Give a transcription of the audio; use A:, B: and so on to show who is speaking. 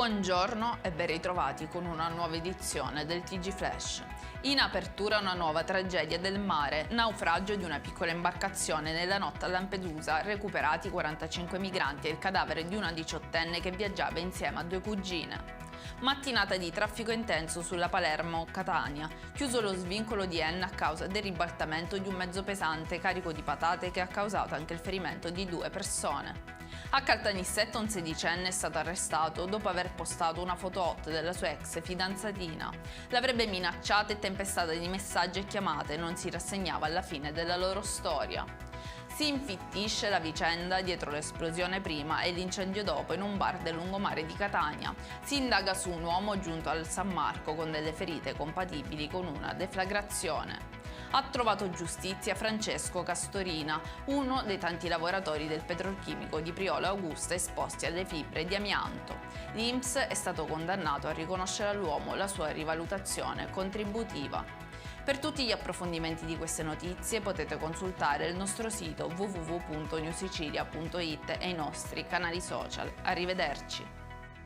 A: Buongiorno e ben ritrovati con una nuova edizione del TG Flash. In apertura una nuova tragedia del mare, naufragio di una piccola imbarcazione nella notte a Lampedusa, recuperati 45 migranti e il cadavere di una diciottenne che viaggiava insieme a due cugine. Mattinata di traffico intenso sulla Palermo-Catania, chiuso lo svincolo di Enna a causa del ribaltamento di un mezzo pesante carico di patate che ha causato anche il ferimento di due persone. A Caltanissetta un sedicenne è stato arrestato dopo aver postato una foto hot della sua ex fidanzatina. L'avrebbe minacciata e tempestata di messaggi e chiamate e non si rassegnava alla fine della loro storia. Si infittisce la vicenda dietro l'esplosione prima e l'incendio dopo in un bar del lungomare di Catania. Si indaga su un uomo giunto al San Marco con delle ferite compatibili con una deflagrazione. Ha trovato giustizia Francesco Castorina, uno dei tanti lavoratori del petrolchimico di Priolo Augusta esposti alle fibre di amianto. L'INPS è stato condannato a riconoscere all'uomo la sua rivalutazione contributiva. Per tutti gli approfondimenti di queste notizie potete consultare il nostro sito www.newsicilia.it e i nostri canali social. Arrivederci!